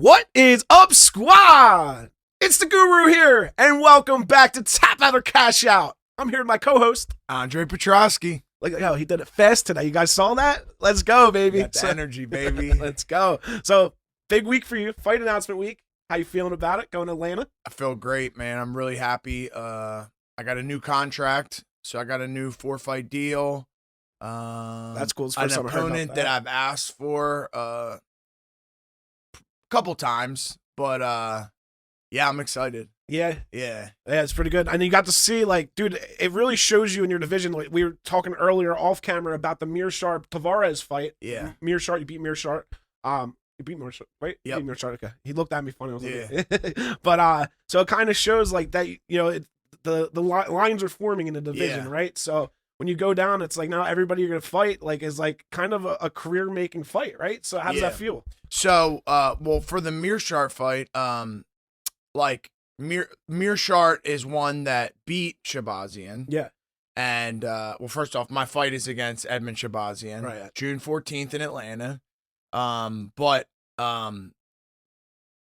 What is up, squad? It's the Guru here, and welcome back to Tap Out or Cash Out. I'm here with my co-host, Andre Petroski. Like, yo, he did it fast today. You guys saw that? Let's go, baby. Got the energy, baby. Let's go. So, big week for you. Fight announcement week. How you feeling about it? Going to Atlanta? I feel great, man. I'm really happy. I got a new contract, so I got a new 4-fight deal. That's cool. It's the An first time I heard about opponent that I've asked for a couple times, but yeah, I'm excited. Yeah, Yeah, it's pretty good. And you got to see, like, dude, it really shows you in your division. Like, we were talking earlier off camera about the Mearshart Tavares fight. Yeah. Mearshart, you beat Mearshart. You beat Mearshart, right? Yep. You beat Mearshart, okay. He looked at me funny. I was Yeah. like, but so it kind of shows like that. You know, the lines are forming in the division, Yeah. right? So when you go down, it's like now everybody you're gonna fight like is like kind of a career making fight, right? So how does that feel? So, well, for the Mearshart fight, like Mearshart is one that beat Shabazian. Yeah. And well, first off, my fight is against Edmund Shabazian, Right. June 14th in Atlanta. But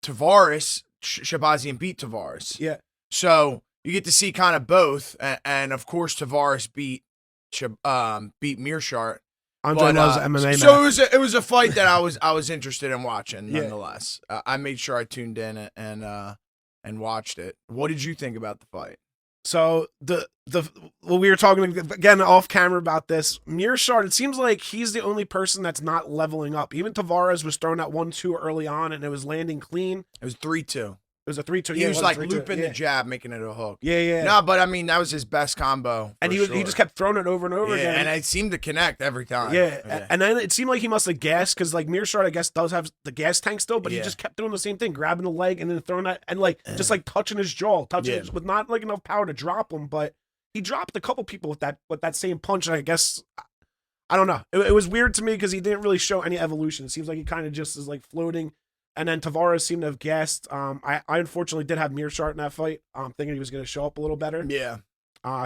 Tavares, Shabazian beat Tavares. Yeah. So you get to see kind of both, and of course Tavares beat Mearshart. Andre loves MMA. So it was a fight that I was interested in watching. Yeah. Nonetheless, I made sure I tuned in and watched it. What did you think about the fight? So well, we were talking again off camera about this. Mearshart, it seems like he's the only person that's not leveling up. Even Tavares was throwing that 1-2 early on, and it was landing clean. It was 3-2. It was a 3-2. He was like 3-2. looping Yeah. the jab, making it a hook. Yeah. No, but I mean that was his best combo. And for he just kept throwing it over and over yeah, again. and it seemed to connect every time. Yeah. And then it seemed like he must have gassed because like Mearshart, I guess, does have the gas tank still, but he Yeah. just kept doing the same thing, grabbing the leg and then throwing that and like just like touching his jaw, it with not like enough power to drop him, but he dropped a couple people with that same punch. And I guess I don't know. It was weird to me because he didn't really show any evolution. It seems like he kind of just is like floating. And then Tavares seemed to have gassed. I unfortunately did have Mearshart in that fight. Thinking he was going to show up a little better. Yeah.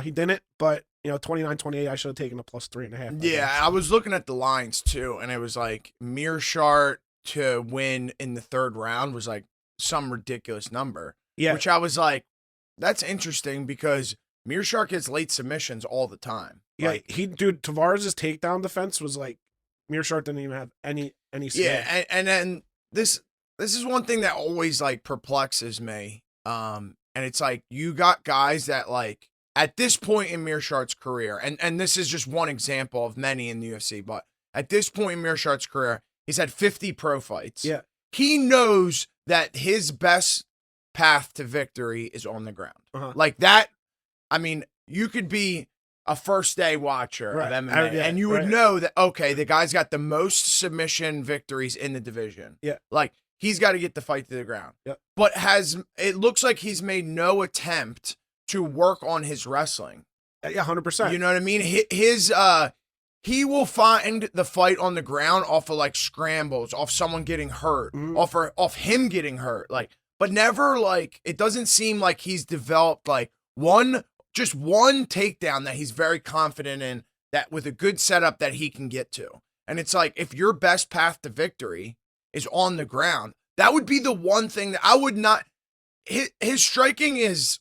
He didn't, but 29-28, I should have taken a plus 3.5. Yeah, I was looking at the lines too, and it was like Mearshart to win in the third round was like some ridiculous number. Yeah. Which I was like, that's interesting because Mearshart gets late submissions all the time. Yeah, Like, Tavares' takedown defense was like Mearshart didn't even have any skill. yeah, and then this is one thing that always like perplexes me. And it's like you got guys that like at this point in Mearshart's career, and this is just one example of many in the UFC, but at this point in Mearshart's career, he's had 50 pro fights. Yeah. He knows that his best path to victory is on the ground. Uh-huh. Like that, I mean, you could be a first day watcher Right. of MMA, Yeah, and you would right. know that, okay, the guy's got the most submission victories in the division. Yeah. Like, he's got to get the fight to the ground. Yep. But it looks like he's made no attempt to work on his wrestling. Yeah, 100%. You know what I mean? He will find the fight on the ground off of like scrambles, off someone getting hurt, Mhm. off him getting hurt. Like, but never like, it doesn't seem like he's developed like just one takedown that he's very confident in, that with a good setup that he can get to. And it's like, if your best path to victory is on the ground, that would be the one thing that I would not, his striking is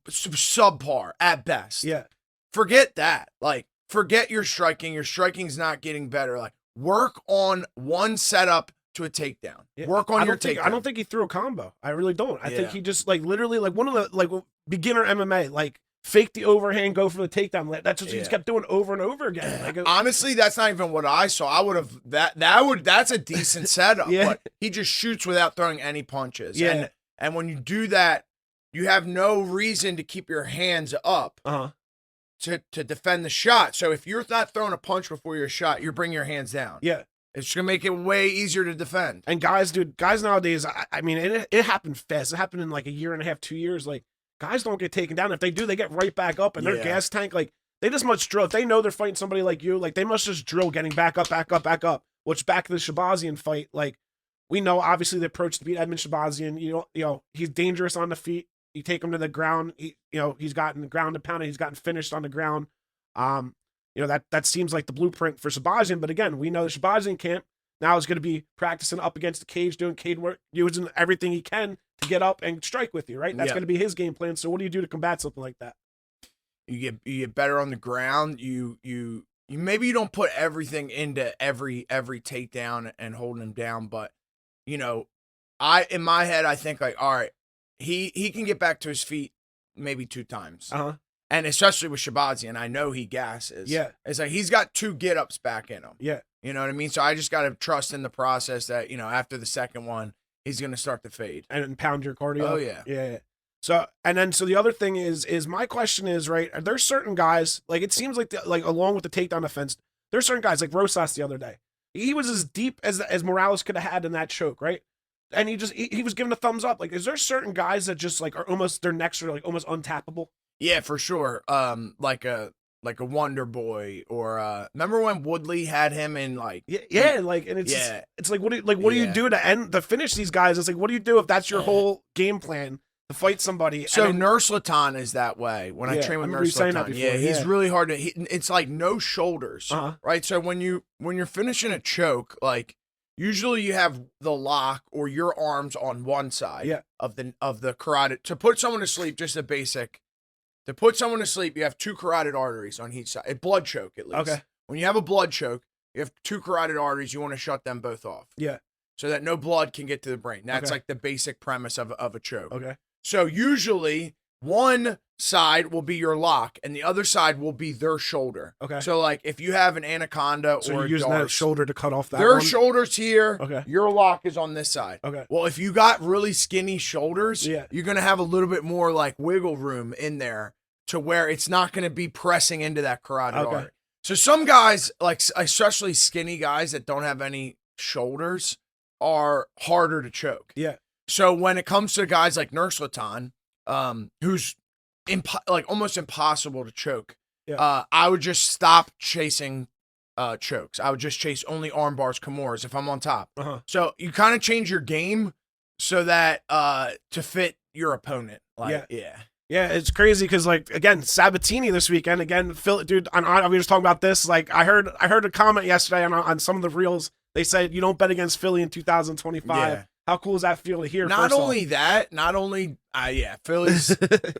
subpar at best. Yeah. Forget that. Like, forget your striking. Your striking's not getting better. Like, work on one setup to a takedown. Yeah. Work on your takedown. I don't think he threw a combo. I really don't. I think Yeah. he just like literally like one of the like beginner MMA, like fake the overhand, go for the takedown. That's what he just kept doing over and over again. Like, honestly, that's not even what I saw. I would have that's a decent setup. Yeah. But he just shoots without throwing any punches. Yeah. And when you do that, you have no reason to keep your hands up to defend the shot. So if you're not throwing a punch before your shot, you bring your hands down. Yeah. It's gonna make it way easier to defend. And guys nowadays, I mean, it happened fast. It happened in like a year and a half, 2 years. Like, guys don't get taken down. If they do, they get right back up, and their gas tank, like, they just must drill. If they know they're fighting somebody like you, like, they must just drill getting back up. Which back to the Shabazian fight, like, we know obviously the approach to beat Edmund Shabazian. You know, he's dangerous on the feet. You take him to the ground. He's gotten ground and pounded. He's gotten finished on the ground. That seems like the blueprint for Shabazian. But again, we know the Shabazian camp, now is going to be practicing up against the cage, doing cage work, using everything he can to get up and strike with you, right? That's going to be his game plan. So what do you do to combat something like that? You get better on the ground. You maybe you don't put everything into every takedown and holding him down, but you know, in my head I think like, all right, he can get back to his feet maybe 2 times. And especially with Shabazi, and I know he gasses. Yeah. It's like he's got 2 get-ups back in him. Yeah. You know what I mean? So I just got to trust in the process that, you know, after the second one, he's going to start to fade. And pound your cardio. Oh, yeah. Yeah. So the other thing is my question is, right, are there certain guys, like it seems like, along with the takedown offense, there's certain guys, like Rosas the other day. He was as deep as Morales could have had in that choke, right? And he was given a thumbs up. Like, is there certain guys that just, like, are almost, their necks are, like, almost untappable? Yeah, for sure. Like a Wonder Boy, or remember when Woodley had him in like and it's like what do you do to finish these guys? It's like, what do you do if that's your whole game plan to fight somebody? So Nursultan is that way. When I train with Nursultan, he's really hard to. It's like no shoulders, right? So when you're finishing a choke, like usually you have the lock or your arms on one side of the carotid to put someone to sleep. Just a basic. To put someone to sleep, you have 2 carotid arteries on each side. A blood choke, at least. Okay. When you have a blood choke, you have 2 carotid arteries. You want to shut them both off. Yeah. So that no blood can get to the brain. That's like the basic premise of a choke. Okay. So usually one side will be your lock and the other side will be their shoulder. Okay. So like if you have an anaconda so or you're using that shoulder to cut off that their one? shoulders here. Okay. Your lock is on this side. Okay. Well, if you got really skinny shoulders, you're going to have a little bit more like wiggle room in there to where it's not going to be pressing into that carotid artery. So some guys, like especially skinny guys that don't have any shoulders, are harder to choke. Yeah. So when it comes to guys like Nursultan, who's almost impossible to choke, I would just stop chasing chokes. I would just chase only arm bars, Kimuras if I'm on top. So you kind of change your game so that to fit your opponent. Yeah, it's crazy because, like, again, Sabatini this weekend, again, Phil, dude, we were just talking about this. Like, I heard a comment yesterday on some of the reels. They said you don't bet against Philly in 2025. Yeah. How cool does that feel to hear? Philly's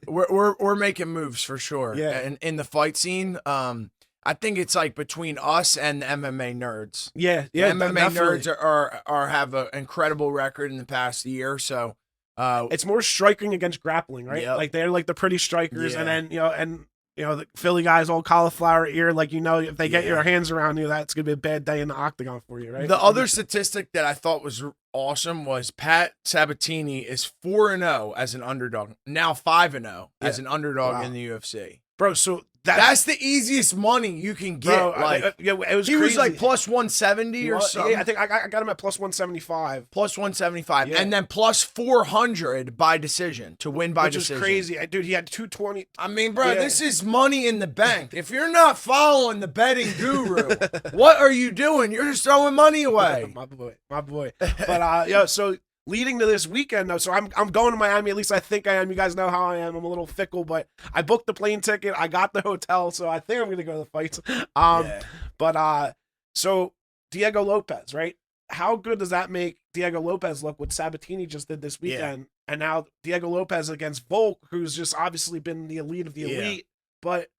we're making moves for sure. Yeah, in the fight scene. I think it's like between us and the MMA nerds. Yeah, the MMA nerds are have an incredible record in the past year. So. It's more striking against grappling, right? Yep. Like they're like the pretty strikers, and then the Philly guys all cauliflower ear. Like if they get your hands around you, that's gonna be a bad day in the octagon for you, right? The other statistic that I thought was awesome was Pat Sabatini is 4-0 as an underdog, now 5-0 as an underdog in the UFC, bro. So that's the easiest money you can get. Bro, it was he crazy. was like plus 170 or something. Yeah, I think I got him at plus 175. Plus 175, and then plus 400 by decision to win by decision. Which is crazy, dude. He had 220. I mean, bro, this is money in the bank. If you're not following the betting guru, what are you doing? You're just throwing money away. my boy. But so. Leading to this weekend, though, so I'm going to Miami. At least I think I am. You guys know how I am. I'm a little fickle, but I booked the plane ticket. I got the hotel, so I think I'm going to go to the fights. But so Diego Lopez, right? How good does that make Diego Lopez look? What Sabatini just did this weekend, and now Diego Lopez against Volk, who's just obviously been the elite of the elite. But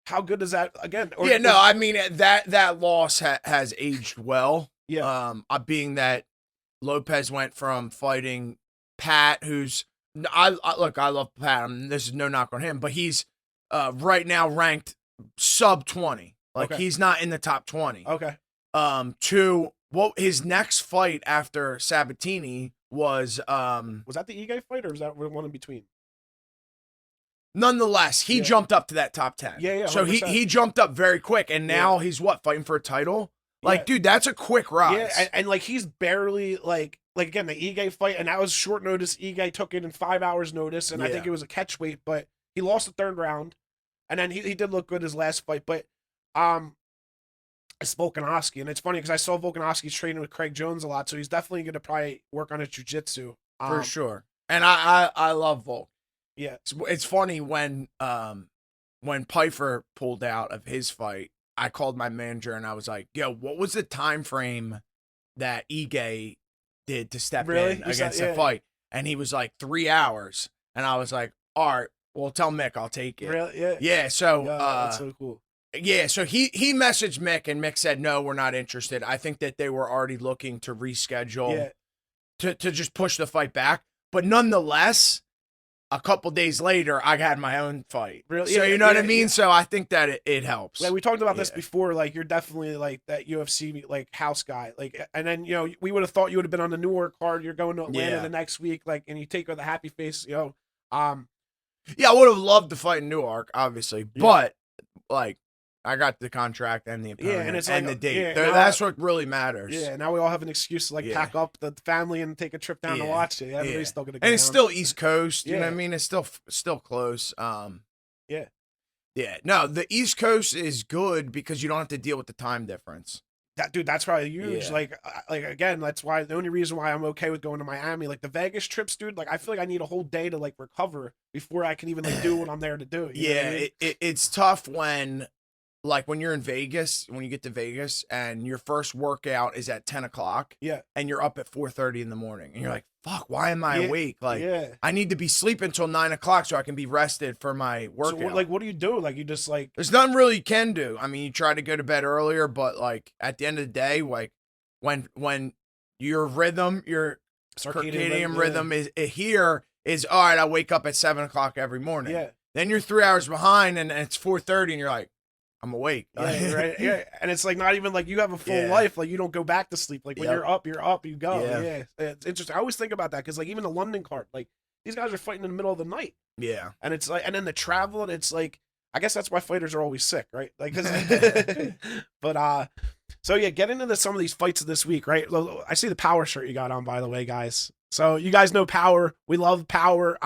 how good is that again? I mean that loss has aged well. Yeah. Being that. Lopez went from fighting Pat, who's I love Pat. I mean, this is no knock on him, but he's right now ranked sub 20. Like he's not in the top 20. Okay. To his next fight after Sabatini was that the Ige fight or was that one in between? Nonetheless, he jumped up to that top 10. Yeah. 100%. So he jumped up very quick, and now he's fighting for a title. Like, dude, that's a quick rise. Yeah, and like he's barely like again the Ige fight, and that was short notice. Ige took it in 5 hours notice, and I think it was a catch weight, but he lost the third round, and then he did look good his last fight. But it's Volkanovski, and it's funny because I saw Volkanovski's training with Craig Jones a lot, so he's definitely going to probably work on his jiu-jitsu for sure. And I love Volk. Yeah, it's funny when Pyfer pulled out of his fight. I called my manager and I was like, yo, what was the time frame that Ige did to step Really? in against the fight, and he was like 3 hours, and I was like, all right, well, tell Mick I'll take it. Really? Yeah. Yeah. So that's so cool. Yeah, so he messaged Mick, and Mick said, no, we're not interested. I think that they were already looking to reschedule to just push the fight back. But nonetheless, a couple days later, I had my own fight. Really? So you know what I mean? So I think that it helps. Like we talked about this before, like you're definitely like that UFC like house guy. Like, and then we would have thought you would have been on the Newark card. You're going to Atlanta the next week, like, and you take with a happy face, Yeah, I would have loved to fight in Newark, obviously, but like I got the contract and the opponent and it's and like, the date. Yeah, that's what really matters. Yeah, now we all have an excuse to like pack up the family and take a trip down to watch it. Everybody's still gonna go and it's down. still East Coast. You know what I mean? It's still close. Yeah. No, the East Coast is good because you don't have to deal with the time difference. That's probably huge. Yeah. Like again, that's why the only reason why I'm okay with going to Miami, like the Vegas trips, dude. Like I feel like I need a whole day to like recover before I can even like do what I'm there to do. You know what I mean? It's tough when you're in Vegas, when you get to Vegas and your first workout is at 10 o'clock. Yeah. And you're up at 4:30 in the morning and you're like, fuck, why am I awake? Like, I need to be sleeping until 9 o'clock so I can be rested for my workout. So what do you do? Like you just like, there's nothing really you can do. I mean, you try to go to bed earlier, but like at the end of the day, like when your rhythm, your circadian rhythm is here is all right. I wake up at 7 o'clock every morning. Yeah. Then you're 3 hours behind and it's 4:30 and you're like, I'm awake. Yeah, right. Yeah. And it's like not even like you have a full life. Like you don't go back to sleep. Like when you're up, you go. Yeah. It's interesting. I always think about that because like even the London card, like these guys are fighting in the middle of the night. Yeah. And it's like, and then the travel, and it's like, I guess that's why fighters are always sick, right? Like, but so yeah, get into some of these fights this week, right? I see the Power shirt you got on, by the way, guys. So you guys know Power. We love Power.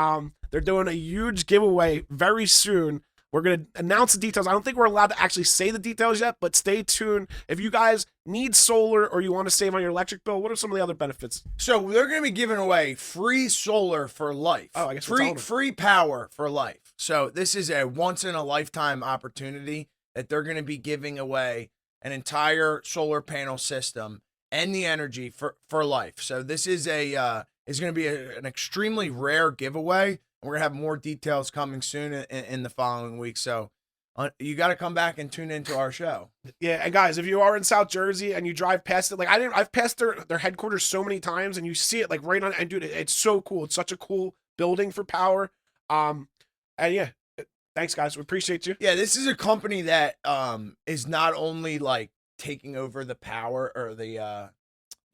They're doing a huge giveaway very soon. We're going to announce the details. I don't think we're allowed to actually say the details yet, but stay tuned. If you guys need solar or you want to save on your electric bill, what are some of the other benefits? So they're going to be giving away free solar for life. Oh, I guess free power for life. So this is a once in a lifetime opportunity that they're going to be giving away an entire solar panel system and the energy for life. So this is going to be an extremely rare giveaway. We're going to have more details coming soon in the following week. So you got to come back and tune into our show. Yeah. And guys, if you are in South Jersey and you drive past it, like I've passed their headquarters so many times and you see it like right on, and dude, it's so cool. It's such a cool building for Power. And yeah, thanks guys. We appreciate you. Yeah. This is a company that is not only like taking over the power or the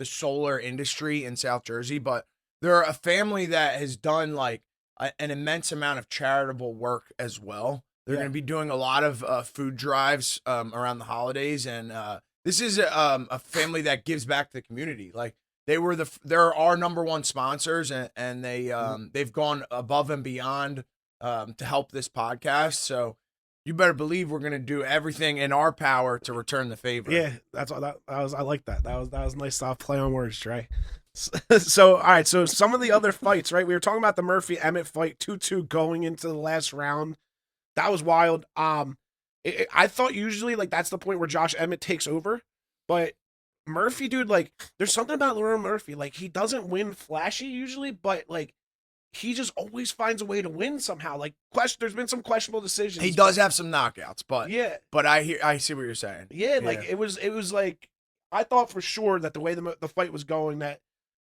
solar industry in South Jersey, but they're a family that has done like an immense amount of charitable work as well. They're going to be doing a lot of food drives around the holidays, and this is a family that gives back to the community. Like they're our number one sponsors, and they've gone above and beyond to help this podcast. So you better believe we're going to do everything in our power to return the favor. Yeah, that's what that was. I like that. That was nice play on words, Trey. So, all right. So some of the other fights, right? We were talking about the Murphy Emmett fight, 2-2 going into the last round. That was wild. I thought usually like that's the point where Josh Emmett takes over, but Murphy, dude, like there's something about Lerone Murphy. Like he doesn't win flashy usually, but like he just always finds a way to win somehow. Like there's been some questionable decisions. He does have some knockouts, but yeah. But I see what you're saying. Yeah, like it was like I thought for sure that the way the fight was going that.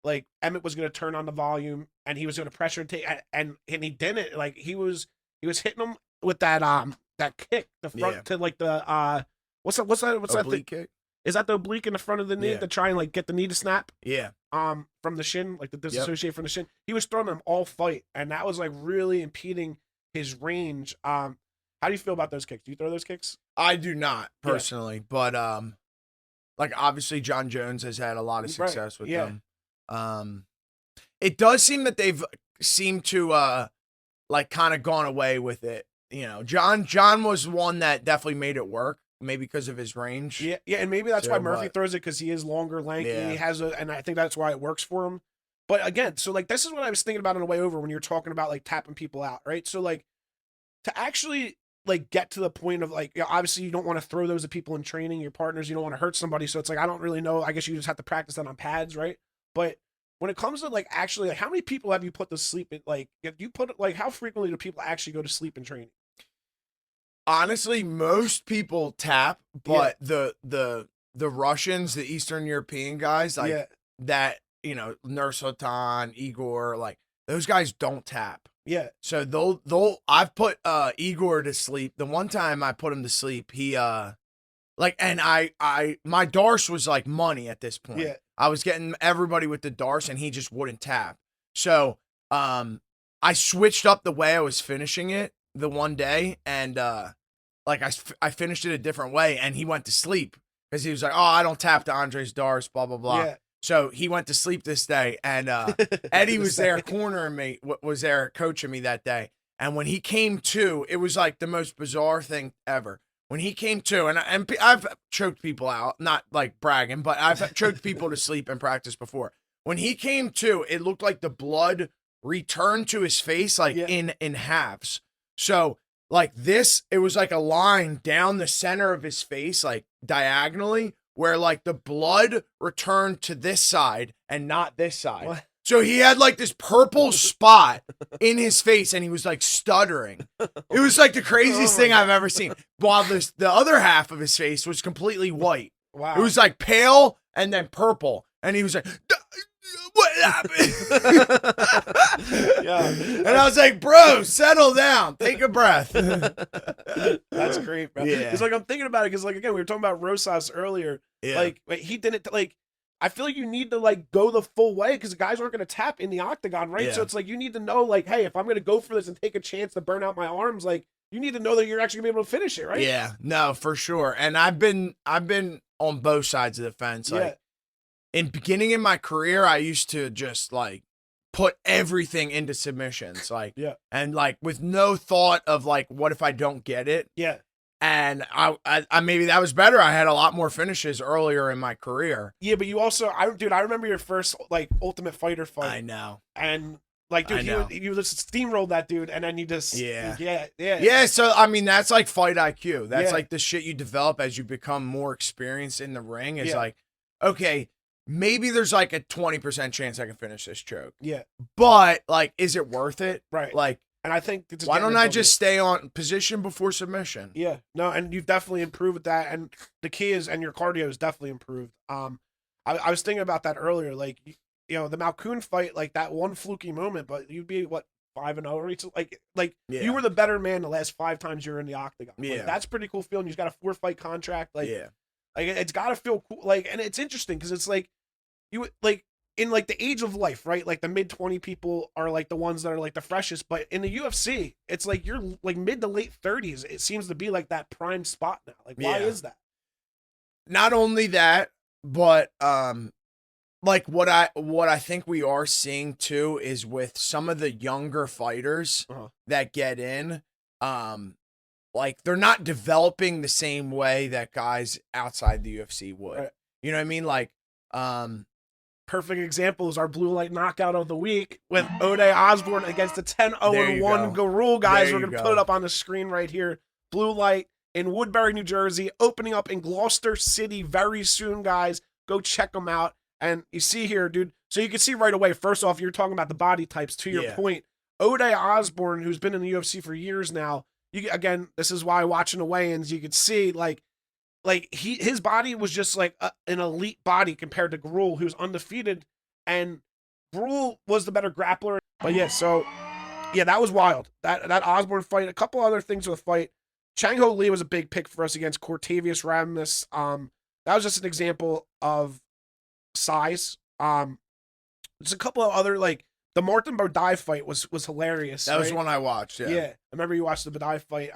Like Emmett was going to turn on the volume and he was going to pressure and take, and he didn't. Like he was hitting him with that kick, the front to like the what's that oblique kick? Is that the oblique in the front of the knee to try and like get the knee to snap? Yeah. From the shin, like the disassociate from the shin. He was throwing them all fight, and that was like really impeding his range. How do you feel about those kicks? Do you throw those kicks? I do not personally, but like obviously John Jones has had a lot of success with them. It does seem that they've seemed to like kind of gone away with it. You know, John was one that definitely made it work, maybe because of his range. Yeah, and maybe that's why Murphy throws it because he is longer, lanky. Yeah. He has and I think that's why it works for him. But again, so like this is what I was thinking about on the way over when you're talking about like tapping people out, right? So like to actually like get to the point of like, obviously you don't want to throw those at people in training, your partners, you don't want to hurt somebody. So it's like, I don't really know. I guess you just have to practice that on pads, right? But when it comes to like actually, like how many people have you put to sleep in, like if you put like how frequently do people actually go to sleep in training? Honestly, most people tap, but the Russians, the Eastern European guys, like that, Nursultan, Igor, like those guys don't tap. Yeah. So I've put Igor to sleep. The one time I put him to sleep, he my Darce was like money at this point. Yeah. I was getting everybody with the Darce and he just wouldn't tap. So I switched up the way I was finishing it the one day, and I finished it a different way, and he went to sleep because he was like, oh, I don't tap to Andre's Darce, blah blah blah. Yeah. So he went to sleep this day, and Eddie was there cornering me, was there coaching me that day. And when he came to, it was like the most bizarre thing ever. When he came to, and I've choked people out, not like bragging, but I've choked people to sleep in practice before. When he came to, it looked like the blood returned to his face, like in halves. So like this, it was like a line down the center of his face, like diagonally, where like the blood returned to this side and not this side. What? So he had like this purple spot in his face and he was like stuttering. It was like the craziest thing I've ever seen. While the other half of his face was completely white. Wow. It was like pale and then purple. And he was like, what happened? And I was like, bro, settle down. Take a breath. That's great, bro. Yeah. It's like, I'm thinking about it because, like, again, we were talking about Rosas earlier. Yeah. Like, he didn't, like, I feel like you need to, like, go the full way because guys aren't going to tap in the octagon, right? Yeah. So it's like, you need to know, like, hey, if I'm going to go for this and take a chance to burn out my arms, like, you need to know that you're actually going to be able to finish it, right? Yeah. No, for sure. And I've been on both sides of the fence. Like, in beginning in my career, I used to just like put everything into submissions, like, and like with no thought of like, what if I don't get it? Yeah. And I maybe that was better. I had a lot more finishes earlier in my career. Yeah, but you also, I remember your first like Ultimate Fighter fight. I know. And like, dude, you just steamrolled that dude, and then you just yeah. So I mean, that's like fight IQ. That's like the shit you develop as you become more experienced in the ring. Is like, okay, maybe there's like a 20% chance I can finish this choke. Yeah. But like, is it worth it? Right. Like, and I think why don't I just stay on position before submission? Yeah. No, and you've definitely improved with that. And the key is, and your cardio is definitely improved. I was thinking about that earlier. Like, the Malkoun fight, like that one fluky moment, but you'd be what, 5-0 recently? Like you were the better man the last 5 times you were in the octagon. Yeah. Like, that's pretty cool feeling. You've got a 4-fight contract. Like, like it's got to feel cool. Like, and it's interesting because it's like, you like in like the age of life, right? Like the mid-20 people are like the ones that are like the freshest, but in the UFC, it's like you're like mid to late 30s. It seems to be like that prime spot now. Like, why is that? Not only that, but like what I think we are seeing too is with some of the younger fighters that get in, like they're not developing the same way that guys outside the UFC would. Right. You know what I mean? Like, perfect example is our blue light knockout of the week with O'Day Osborne against the 10-0-1 Garul, guys. We're gonna put it up on the screen right here. Blue light in Woodbury, New Jersey, opening up in Gloucester City very soon, guys. Go check them out. And you see here, dude, so you can see right away, first off, you're talking about the body types. To your point, O'Day Osborne, who's been in the UFC for years now, again, this is why watching the weigh-ins, you could see like his body was just like an elite body compared to Garul, who's undefeated, and Garul was the better grappler. But that was wild. That Osborne fight, a couple other things with the fight. Chang Ho Lee was a big pick for us against Cortavius Ramnus. That was just an example of size. There's a couple of other, like the Martin Bodai fight was hilarious. That was one I watched. Yeah. I remember you watched the Bodai fight.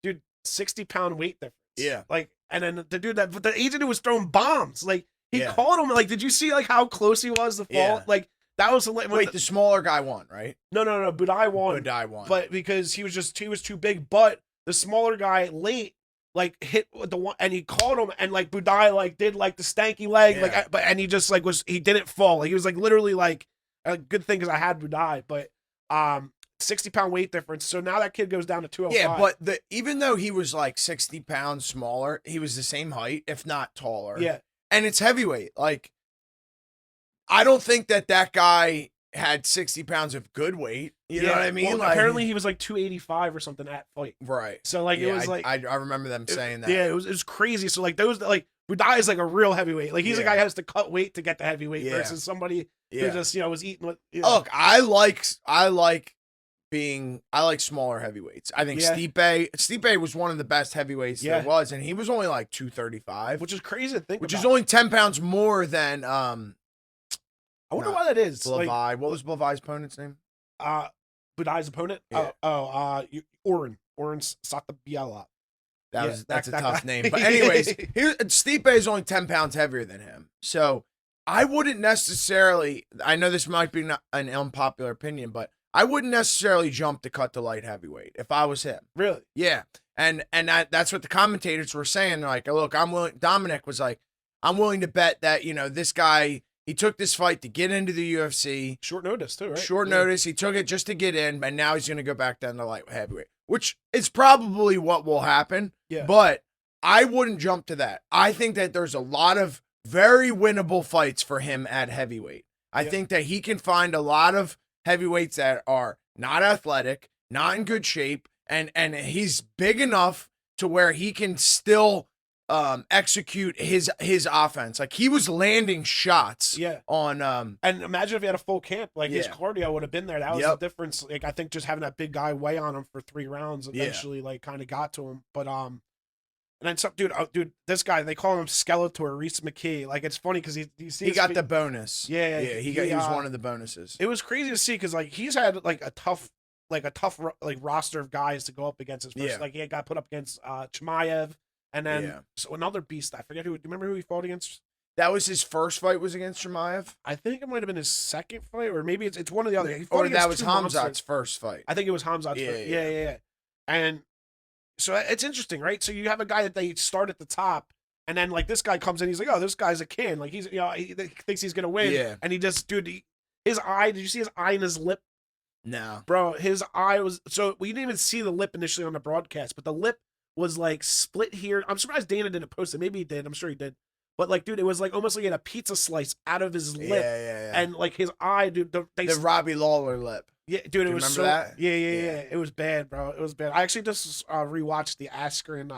Dude, 60-pound weight difference. Yeah. Like, and then the dude but the agent who was throwing bombs, like he called him. Like, did you see like how close he was to fall? Yeah. Like that was the smaller guy won, right? No. Bodai won. But because he was too big. But the smaller guy late like hit the one, and he called him, and like Budai like did like the stanky leg, and he just like he didn't fall. Like he was like literally like a good thing because I had Budai, but 60-pound weight difference. So now that kid goes down to 205. Yeah, but even though he was like 60 pounds smaller, he was the same height, if not taller. Yeah. And it's heavyweight. Like, I don't think that guy had 60 pounds of good weight. You know what I mean? Well, like, apparently he was like 285 or something at fight. Right. So like it was like I remember them saying that. Yeah, it was crazy. So like those like Budai is like a real heavyweight. Like he's a guy who has to cut weight to get the heavyweight versus somebody who just was eating with. Look, I like smaller heavyweights. I think Stipe was one of the best heavyweights there was, and he was only like 235, which is crazy to think. Which is only 10 pounds more than I wonder why that is. Blavai. Like, what was Blavai's opponent's name? Budai's opponent? Yeah. Oren Satabiela. That's a tough name. But anyways, Stipe is only 10 pounds heavier than him. So I wouldn't necessarily, I know this might be an unpopular opinion, but I wouldn't necessarily jump to cut to light heavyweight if I was him. Really? Yeah. And that's what the commentators were saying. They're like, look, Dominic was like, I'm willing to bet that, this guy, he took this fight to get into the UFC. Short notice, too, right? Short notice. He took it just to get in, and now he's going to go back down to light heavyweight, which is probably what will happen. Yeah. But I wouldn't jump to that. I think that there's a lot of very winnable fights for him at heavyweight. I think that he can find a lot of heavyweights that are not athletic, not in good shape, and he's big enough to where he can still execute his offense. Like he was landing shots on and imagine if he had a full camp, like his cardio would have been there. That was the difference. Like I think just having that big guy weigh on him for 3 rounds eventually like kind of got to him. But and then some dude, this guy, they call him Skeletor, Reese McKee. Like it's funny because he got the bonus. Yeah, he was one of the bonuses. It was crazy to see because like he's had like a tough roster of guys to go up against his first. Like he got put up against Chimaev. And then so another beast, I forget who. Do you remember who he fought against? That was his first fight. Was against Chimaev. I think it might have been his second fight, or maybe it's one of the other. Or that was Hamzat's first fight. I think it was Hamzat's first. Yeah. And so it's interesting, right? So you have a guy that they start at the top, and then like this guy comes in, he's like, oh, this guy's a can. Like he's he thinks he's gonna win, and he just his eye. Did you see his eye and his lip? No, bro, his eye was so we didn't even see the lip initially on the broadcast, but the lip was like split here. I'm surprised Dana didn't post it. Maybe he did. I'm sure he did. But like, dude, it was like almost like he had a pizza slice out of his lip. Yeah. And like his eye, dude. The Robbie Lawler lip. Yeah, dude. It was so. That? Yeah. It was bad, bro. It was bad. I actually just rewatched the Askren,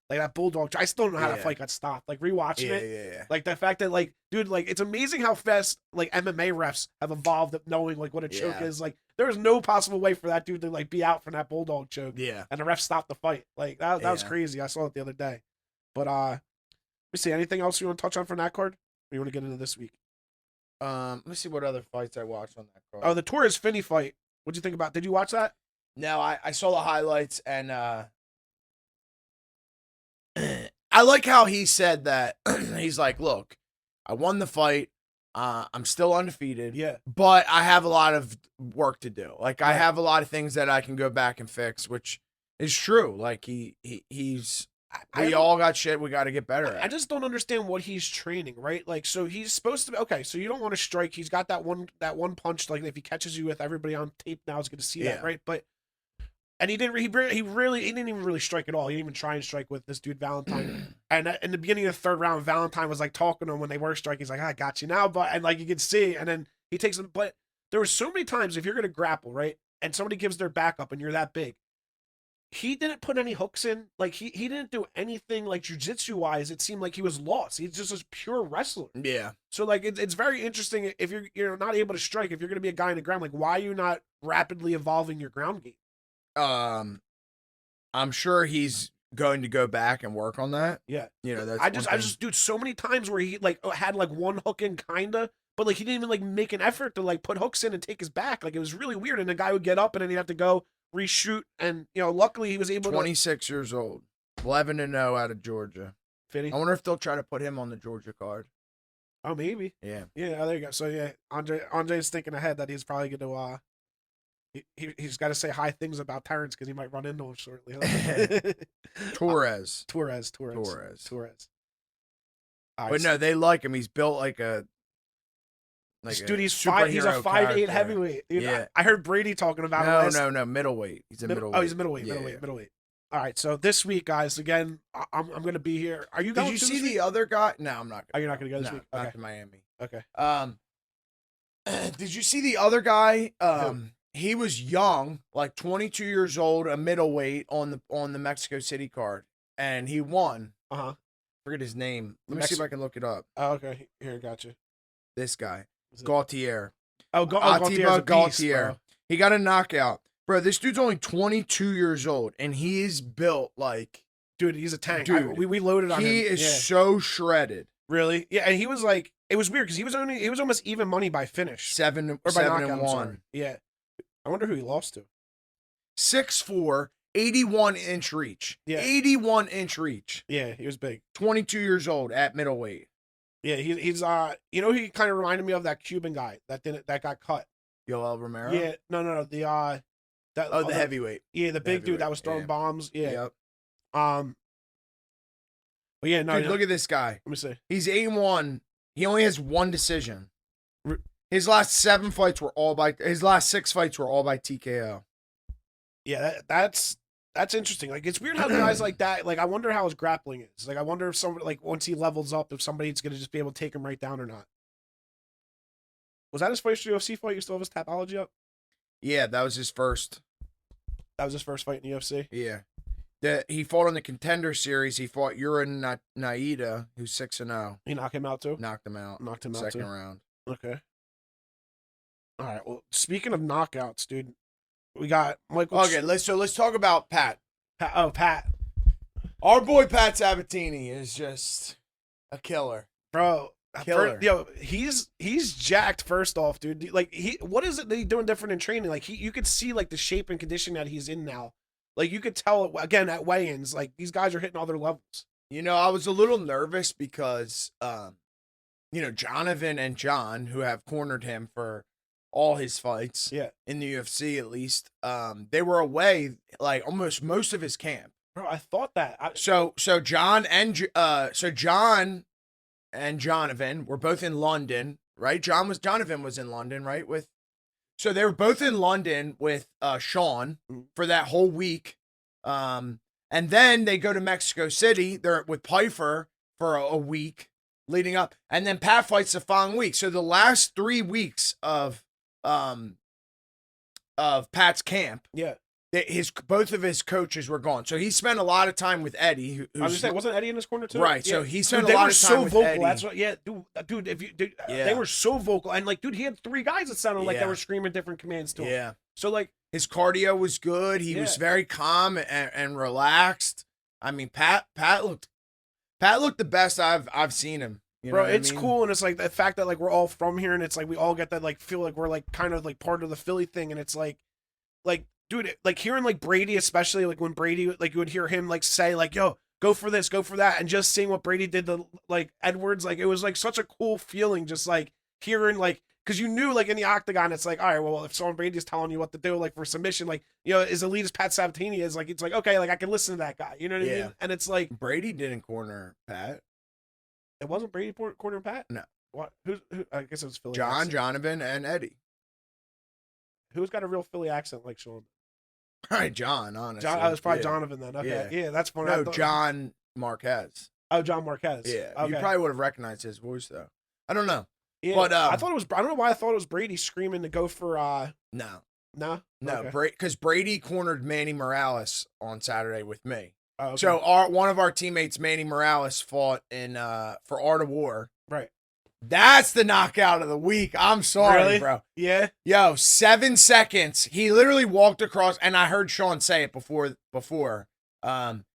like that Bulldog. I still don't know how that fight got stopped. Like rewatching it. Yeah. Like the fact that like, dude, like it's amazing how fast like MMA refs have evolved at knowing like what a choke is. Like there was no possible way for that dude to like be out from that Bulldog choke. Yeah. And the ref stopped the fight. Like that was crazy. I saw it the other day. But let me see. Anything else you want to touch on from that card? Or you want to get into this week? Let me see what other fights I watched on that card. Oh, the Torres Finney fight. What'd you think about? Did you watch that? No, I saw the highlights and I like how he said that. He's like, look, I won the fight. I'm still undefeated. Yeah. But I have a lot of work to do. Like I have a lot of things that I can go back and fix, which is true. Like he's we all got shit we got to get better at. I just don't understand what he's training, right? Like so he's supposed to be okay, so you don't want to strike. He's got that one punch, like if he catches you with, everybody on tape now is going to see that, right? But and he didn't even really strike at all. He didn't even try and strike with this dude Valentine. And in the beginning of the third round, Valentine was like talking to him when they were striking. He's like, I got you now, but and like you could see, and then he takes him. But there were so many times if you're gonna grapple, right, and somebody gives their back up and you're that big, he didn't put any hooks in. Like he didn't do anything like jiu-jitsu wise. It seemed like he was lost. He's just a pure wrestler. Yeah. So like it's very interesting if you're not able to strike. If you're gonna be a guy in the ground, like why are you not rapidly evolving your ground game? I'm sure he's going to go back and work on that. Yeah. That's I just dude, so many times where he like had like one hook in kinda, but like he didn't even like make an effort to like put hooks in and take his back. Like it was really weird. And the guy would get up and then he'd have to go reshoot. And luckily he was able 26 years old, 11-0 out of Georgia. Fitty. I wonder if they'll try to put him on the Georgia card. Oh, maybe. Yeah. Yeah, there you go. So yeah, Andre's thinking ahead that he's probably gonna he's got to say high things about Terrence because he might run into him shortly. Torres. But no, they like him. He's built like a Like dude, he's a 5'8" character. heavyweight. Dude, Yeah. I heard Brady talking about it. No, middleweight. He's a middleweight. Oh, he's a middleweight. All right, so this week, guys, again, I'm going to be here. Are you going? Did you see the other guy? No, I'm not. Oh, you're not going to go this week? Okay. Not to Miami. Okay. Did you see the other guy? He was young, like 22 years old, a middleweight on the Mexico City card, and he won. Forget his name. Let me see if I can look it up. Oh, okay. Here, gotcha. This guy, Gaultier. Atiba Gaultier. He got a knockout. Bro, this dude's only 22 years old, and he is built like... Dude, he's a tank. Dude, we loaded on him. He is so shredded. Really? Yeah, and he was like... It was weird, because he was almost even money by finish. 7-1. Yeah. I wonder who he lost to. 6'4", 81-inch reach. Yeah. 81-inch reach. Yeah, he was big. 22 years old at middleweight. Yeah, he's he kind of reminded me of that Cuban guy that got cut. Yoel Romero? Yeah, no, the heavyweight. Yeah, the big dude that was throwing bombs. Yeah. Yep. But yeah, no. Dude, look at this guy. Let me see. He's 8-1. He only has one decision. His last 6 fights were all by TKO. Yeah, that's interesting. Like, it's weird how guys like that. Like, I wonder how his grappling is. Like, I wonder if somebody, like, once he levels up, if somebody's gonna just be able to take him right down or not. Was that his first UFC fight? You still have his Tapology up? Yeah, that was his first. That was his first fight in the UFC? Yeah. He fought on the Contender Series. He fought Yurin Naida, who's 6-0. He knocked him out too? Knocked him out. Second round. Okay. All right. Well, speaking of knockouts, dude, we got Michael. Okay, let's talk about Pat. Pat. Our boy Pat Sabatini is just a killer. Bro. Killer. He's jacked first off, dude. Like, what is it that he's doing different in training? Like, you could see like the shape and condition that he's in now. Like, you could tell again at weigh-ins, like, these guys are hitting other levels. You know, I was a little nervous because Jonathan and John, who have cornered him for all his fights, in the UFC at least, they were away like almost most of his camp. Bro, I thought that. So John and Jonathan were both in London, right? Jonathan was in London, right? So they were both in London with Sean for that whole week. And then they go to Mexico City. They're with Piper for a week leading up. And then Pat fights the following week. So the last 3 weeks of Pat's camp, both of his coaches were gone. So he spent a lot of time with Eddie. I was just saying, wasn't Eddie in his corner too? Right. Yeah. So he spent a lot of time with Eddie. That's what. Yeah, dude. They were so vocal, and like, dude, he had 3 guys that sounded like they were screaming different commands to him. Yeah. So like, his cardio was good. He was very calm and relaxed. I mean, Pat looked the best I've seen him. You know bro, what it's I mean? cool, and it's like the fact that like we're all from here, and it's like we all get that like feel like we're like kind of like part of the Philly thing, and it's like dude, like hearing like Brady, especially like when Brady, like you would hear him like say like, yo, go for this, go for that, and just seeing what Brady did to like Edwards, like it was like such a cool feeling, just like hearing like, because you knew like in the octagon, it's like, all right, well, if Sean Brady's telling you what to do, like for submission, like, you know, as elite as Pat Sabatini is, like, it's like, okay, like I can listen to that guy, you know what I mean? And it's like Brady didn't corner Pat. It wasn't Brady corner Pat? No. What? Who? I guess it was Philly. Jonathan, and Eddie. Who's got a real Philly accent like Sean? Probably John, honestly. I was probably Jonathan then. Okay. Yeah, that's funny. No, John Marquez. Oh, John Marquez. Yeah. Okay. You probably would have recognized his voice though. I don't know. Yeah, but I thought it was. I don't know why I thought it was Brady screaming to go for. No. Okay. Because Brady cornered Manny Morales on Saturday with me. Oh, okay. So one of our teammates, Manny Morales, fought in for Art of War. Right. That's the knockout of the week. I'm sorry, bro. Yeah. Yo, 7 seconds. He literally walked across, and I heard Sean say it before.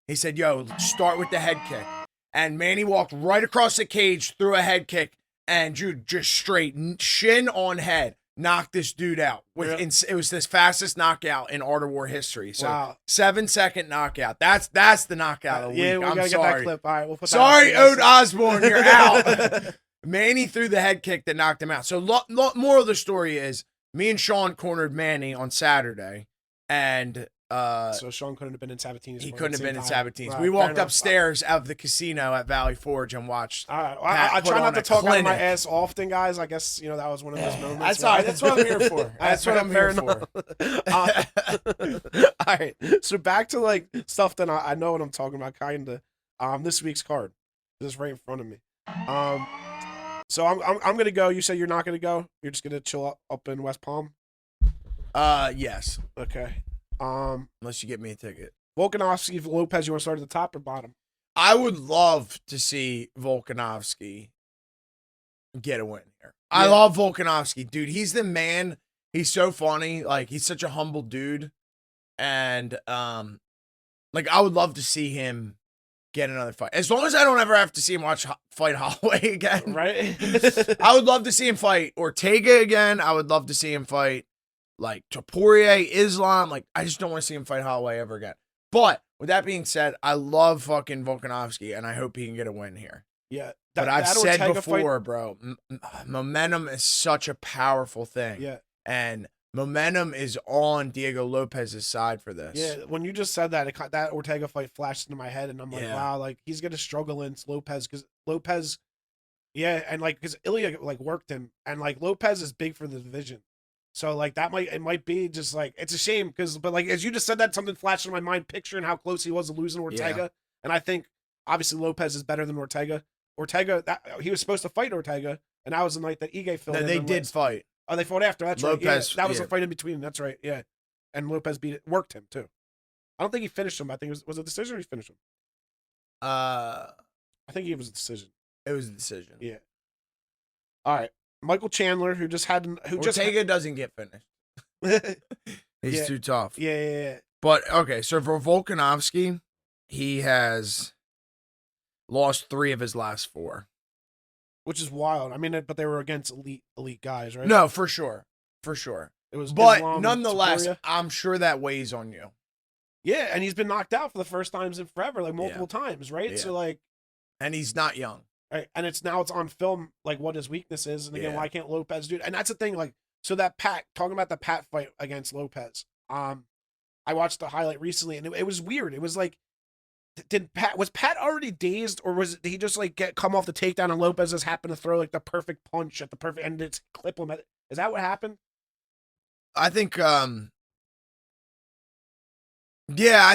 He said, "Yo, start with the head kick," and Manny walked right across the cage, threw a head kick, and Jude just straight shin on head knocked this dude out. It was this fastest knockout in Art of War history. So wow. 7-second knockout. That's the knockout of the week. Yeah, we gotta get that clip. All right, we'll put that sorry, Ode Osborne, you're out. Manny threw the head kick that knocked him out. So more of the story is me and Sean cornered Manny on Saturday. And so Sean couldn't have been in Sabatini's. He couldn't have been in Sabatini's. Right, we walked upstairs of the casino at Valley Forge and watched. I try not to talk out of my ass often, guys. I guess that was one of those moments. That's all right. That's what I'm here for. That's what I'm here for. All right. So back to like stuff that I know what I'm talking about. Kind of. This week's card, just right in front of me. So I'm gonna go. You say you're not gonna go. You're just gonna chill up in West Palm. Yes. Okay. Unless you get me a ticket. Volkanovski, Lopez, you want to start at the top or bottom? I would love to see Volkanovski get a win here. Yeah. I love Volkanovski, dude. He's the man. He's so funny. Like, he's such a humble dude. And, like, I would love to see him get another fight. As long as I don't ever have to see him fight Holloway again. Right? I would love to see him fight Ortega again. I would love to see him fight like Topuria, Islam. Like, I just don't want to see him fight Holloway ever again. But with that being said, I love fucking Volkanovski, and I hope he can get a win here. Yeah. But I've said before, bro, momentum is such a powerful thing. Yeah. And momentum is on Diego Lopez's side for this. Yeah, when you just said that, that Ortega fight flashed into my head, and I'm like, wow, like, he's going to struggle against Lopez, because Lopez, and, like, because Ilya, like, worked him, and, like, Lopez is big for the division. So, like, it might be just, like, it's a shame, but, like, as you just said that, something flashed in my mind, picturing how close he was to losing Ortega. Yeah. And I think, obviously, Lopez is better than Ortega. He was supposed to fight Ortega, and that was the night that Ige filled in. They did fight. Oh, they fought after. That's Lopez, right. Yeah, that was a fight in between. That's right. Yeah. And Lopez worked him, too. I don't think he finished him. I think it was a decision or he finished him? I think it was a decision. It was a decision. Yeah. All right. Michael Chandler, Ortega doesn't get finished. He's too tough. Yeah. But okay, so for Volkanovski, he has lost 3 of his last 4, which is wild. I mean, but they were against elite guys, right? No, for sure. It was, but Islam, nonetheless, I'm sure that weighs on you. Yeah, and he's been knocked out for the first times in forever, like multiple times, right? Yeah. So like, and he's not young. Right, and it's on film, like what his weakness is, and again, why can't Lopez do it? And that's the thing, like, so that talking about the Pat fight against Lopez, I watched the highlight recently, and it was weird. It was like, was Pat already dazed, or did he just like come off the takedown and Lopez just happened to throw like the perfect punch at the perfect end to clip him? Is that what happened? I think, I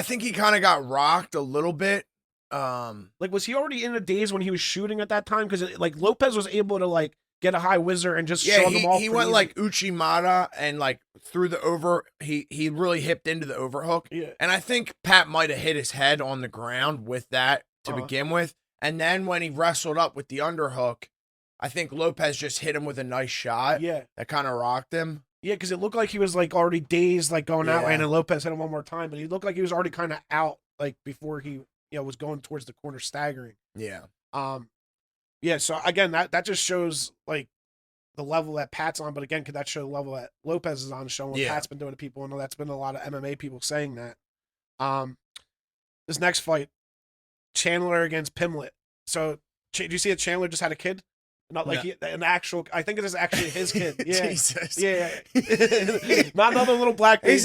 think he kind of got rocked a little bit. Like, was he already in a daze when he was shooting at that time? Because like Lopez was able to like get a high whizzer and just shrug him off. He went like Uchimata and like through the over. He really hipped into the overhook. Yeah, and I think Pat might have hit his head on the ground with that to begin with, and then when he wrestled up with the underhook, I think Lopez just hit him with a nice shot. Yeah, that kind of rocked him. Yeah, because it looked like he was like already dazed, like going that way, and then Lopez hit him one more time, but he looked like he was already kind of out, like before he was going towards the corner, staggering. Yeah. Yeah. So again, that just shows like the level that Pat's on, but again, could that show the level that Lopez is on, showing what Pat's been doing to people? And that's been a lot of MMA people saying that. This next fight, Chandler against Pimlet. So, do you see that Chandler just had a kid? Not like an actual. I think it is actually his kid. Yeah, Jesus. Yeah. Not another little black baby.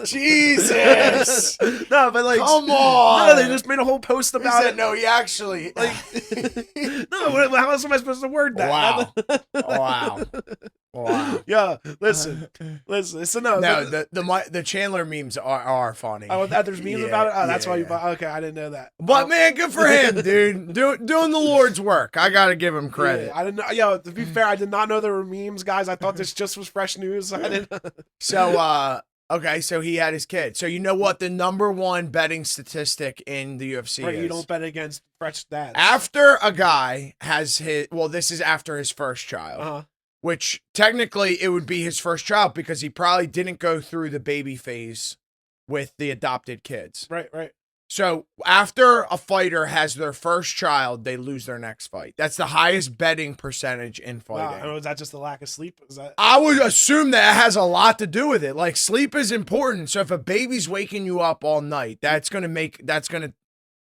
Jesus. No, but like, come on. No, they just made a whole post about it. No, he actually. Like, no, how else am I supposed to word that? Wow. Yeah. Listen. So no. The Chandler memes are funny. Oh, there's memes about it. Oh, that's why you. Okay, I didn't know that. But man, good for him, dude. Doing the Lord's work. I gotta give him credit. Yeah, I didn't know. Yo, to be fair, I did not know there were memes, guys. I thought this just was fresh news. I didn't. So, okay, so he had his kid. So you know what the #1 betting statistic in the UFC is? You don't bet against fresh dads. After a guy has this is after his first child, which technically it would be his first child because he probably didn't go through the baby phase with the adopted kids. Right. So after a fighter has their first child, they lose their next fight. That's the highest betting percentage in fighting. Wow. Is that just the lack of sleep? I would assume that has a lot to do with it. Like, sleep is important. So if a baby's waking you up all night, that's gonna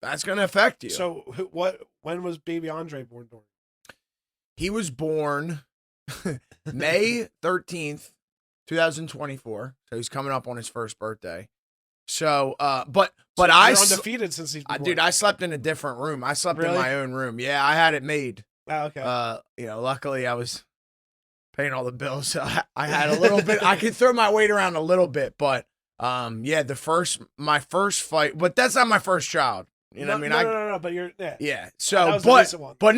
affect you. So when was baby Andre born? He was born May 13th, 2024. So he's coming up on his first birthday. So, but you're I undefeated since he's been born. dude, I slept in a different room. I slept Really? in my own room. Yeah, I had it made. Oh, okay. Luckily I was paying all the bills, so I had a little bit. I could throw my weight around a little bit, but yeah, my first fight, but that's not my first child. You know what I mean? No, but you're yeah. So, that was the recent one. but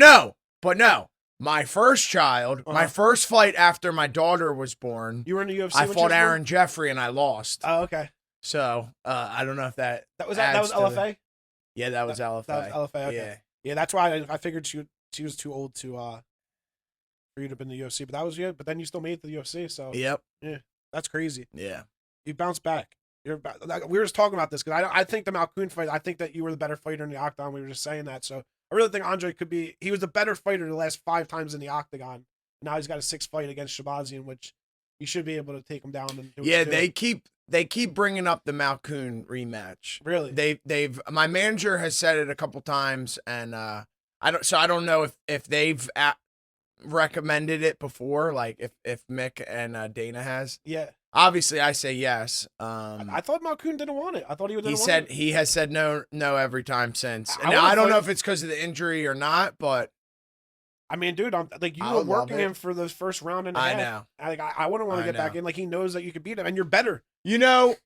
no. My first child, my first fight after my daughter was born. You were in the UFC. I fought Aaron Jeffrey and I lost. Oh, okay. So I don't know if that was LFA. Yeah, that was LFA. That was LFA. Okay. Yeah, that's why I figured she was too old to for you to have been in the UFC. But that was you. But then you still made it to the UFC. So yep. Yeah, that's crazy. Yeah, you bounced back. We were just talking about this because I think the Malkoun fight. I think that you were the better fighter in the octagon. We were just saying that. So I really think Andre could be. He was the better fighter the last 5 times in the octagon. Now he's got a 6th fight against Shabazian, which you should be able to take him down. And do they keep bringing up the Malkoun rematch. Really? They've my manager has said it a couple times, and I don't know if they've recommended it before, like if Mick and Dana has. Yeah. Obviously, I say yes. I thought Malkoun didn't want it. I thought he has said no every time since. And I don't know if it's because of the injury or not, but I mean, dude, you were working him for the first round and a half. I know. I wouldn't want to get back in. Like, he knows that you could beat him, and you're better. You know,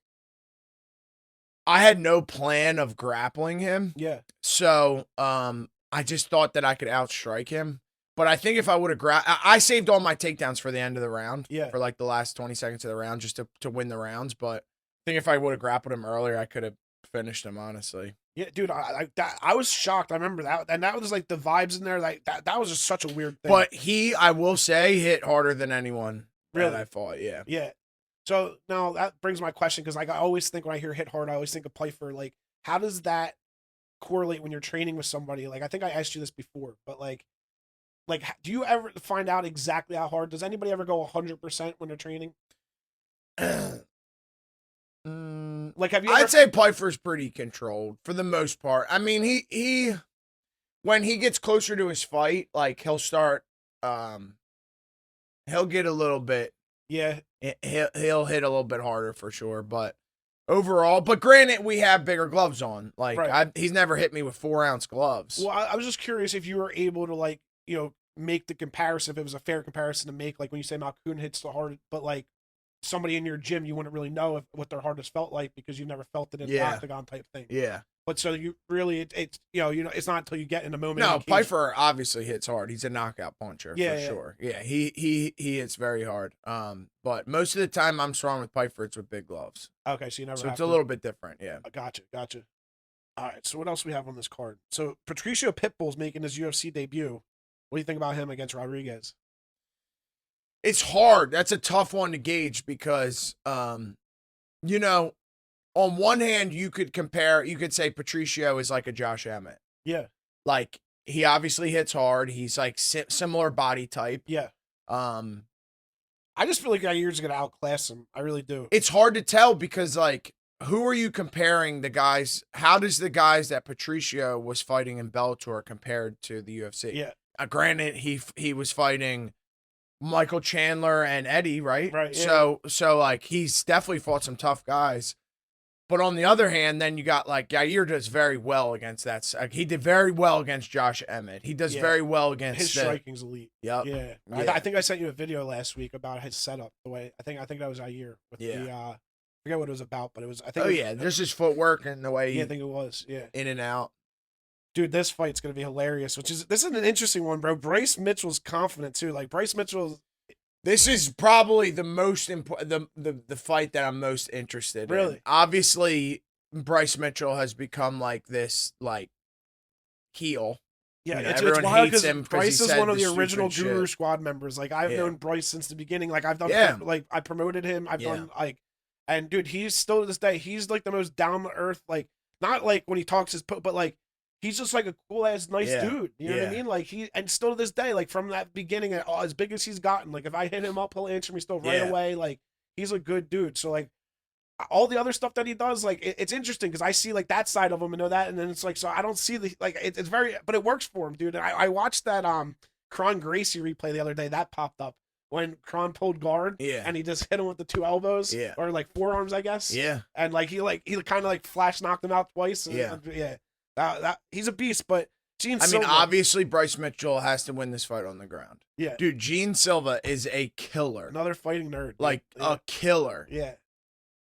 I had no plan of grappling him. Yeah. So, I just thought that I could outstrike him. But I think if I would have I saved all my takedowns for the end of the round. Yeah. For like the last 20 seconds of the round just to win the rounds. But I think if I would have grappled him earlier, I could have finished him, honestly. Yeah, dude, I was shocked. I remember that. And that was like the vibes in there. Like that was just such a weird thing. But I will say, hit harder than anyone really that I fought. Yeah. Yeah. So now that brings my question, because like I always think when I hear hit hard, I always think of Pfeiffer. Like, how does that correlate when you're training with somebody? Like, I think I asked you this before, but like, do you ever find out exactly how hard? Does anybody ever go 100% when they're training? Like, have you? I'd say Pfeiffer's pretty controlled for the most part. I mean, he when he gets closer to his fight, like he'll start, he'll get a little bit. Yeah, he'll hit a little bit harder for sure, but overall, but granted, we have bigger gloves on. Like, right. He's never hit me with 4-ounce gloves. Well, I was just curious if you were able to, like, make the comparison, if it was a fair comparison to make, like when you say Malkoun hits the hard, but like somebody in your gym, you wouldn't really know what their hardest felt like because you've never felt it in the octagon type thing. Yeah. But so you really, it's it's not until you get in the moment. No, Pfeiffer obviously hits hard. He's a knockout puncher for sure. Yeah, he hits very hard. But most of the time I'm strong with Pfeiffer, it's with big gloves. Okay, so you never. So it's a little bit different. Yeah. Gotcha. All right. So what else we have on this card? So Patricio Pitbull's making his UFC debut. What do you think about him against Rodriguez? It's hard. That's a tough one to gauge because, on one hand, you could say Patricio is like a Josh Emmett. Yeah. Like, he obviously hits hard. He's like similar body type. Yeah. I just feel like Yair's going to outclass him. I really do. It's hard to tell because, like, who are you comparing the guys? How does the guys that Patricio was fighting in Bellator compared to the UFC? Yeah. Granted, he was fighting Michael Chandler and Eddie, right? Right. Yeah. So like he's definitely fought some tough guys. But on the other hand, then you got like Yair does very well against that. He did very well against Josh Emmett. He does very well against his striking's elite. Yep. Yeah. I think I sent you a video last week about his setup. The way I think that was Yair with the I forget what it was about, but it was just his footwork and the way I think it was in and out. Dude, this fight's gonna be hilarious. This is an interesting one, bro. Bryce Mitchell's confident too. Like Bryce Mitchell. This is probably the most important, the fight that I'm most interested in. Really? Obviously, Bryce Mitchell has become like this heel. Yeah, it's wild because Bryce is one of the original Guru Squad members. Like I've known Bryce since the beginning. Like I've done, I promoted him. I've done and dude, he's still to this day. He's like the most down to earth. Like not like when he talks but like. He's just like a cool ass nice dude. You know what I mean? Like and still to this day, like from that beginning, as big as he's gotten, like if I hit him up, he'll answer me still right away. Like he's a good dude. So like all the other stuff that he does, like it's interesting because I see like that side of him and know that, and then it's like so I don't see it's very, but it works for him, dude. And I watched that Kron Gracie replay the other day that popped up. when Kron pulled guard, and he just hit him with the 2 elbows, or like forearms, I guess. Yeah. And like he kind of like flash knocked him out twice. And, That he's a beast, but Gene Silva. I mean, obviously Bryce Mitchell has to win this fight on the ground. Yeah. Dude, Gene Silva is a killer. Another fighting nerd. Like a killer. Yeah.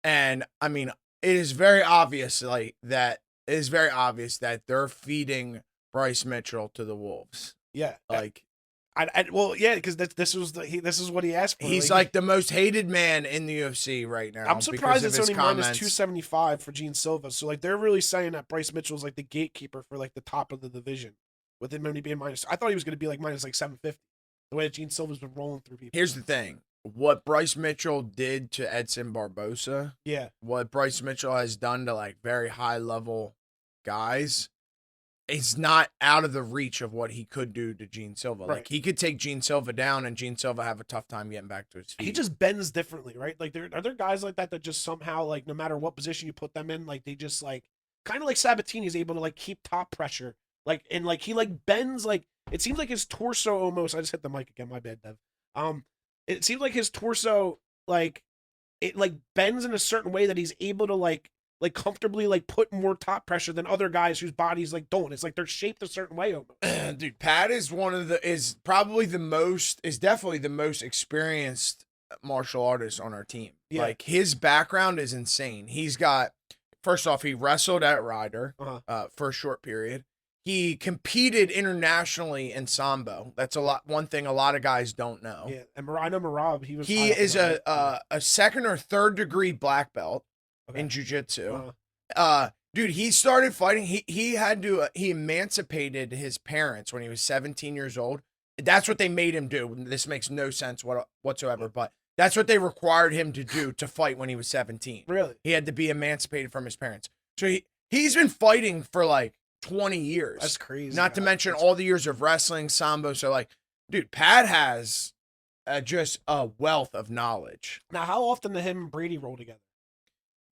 And I mean, it is very obvious that they're feeding Bryce Mitchell to the wolves. Yeah. Like because this is what he asked for. He's like the most hated man in the UFC right now. I'm surprised it's only comments. minus 275 for Gene Silva. So like they're really saying that Bryce Mitchell's like the gatekeeper for like the top of the division, with him only being minus. I thought he was going to be like minus like 750. The way that Gene Silva's been rolling through people. Here's the thing: what Bryce Mitchell did to Edson Barboza, what Bryce Mitchell has done to like very high level guys. It's not out of the reach of what he could do to Gene Silva. Right. Like he could take Gene Silva down, and Gene Silva have a tough time getting back to his feet. He just bends differently, right? Like are there guys like that just somehow like no matter what position you put them in, like they just like kind of like Sabatini is able to like keep top pressure, like and like he like bends like it seems like his torso almost. I just hit the mic again. My bad, Dev. It seems like his torso like it like bends in a certain way that he's able to like comfortably like put more top pressure than other guys whose bodies like don't. It's like they're shaped a certain way almost. Dude, Pat is definitely the most experienced martial artist on our team. Yeah. Like his background is insane. He's got, first off, he wrestled at Ryder for a short period. He competed internationally in Sambo. That's one thing a lot of guys don't know. Yeah, and I know Marab. He is a second or third degree black belt. In jiu-jitsu. Dude, he started fighting. He emancipated his parents when he was 17 years old. That's what they made him do. This makes no sense whatsoever, but that's what they required him to do to fight when he was 17. Really? He had to be emancipated from his parents. So he's been fighting for like 20 years. That's crazy. Not to mention all the years of wrestling, Sambo. So like, dude, Pat has just a wealth of knowledge. Now, how often do him and Brady roll together?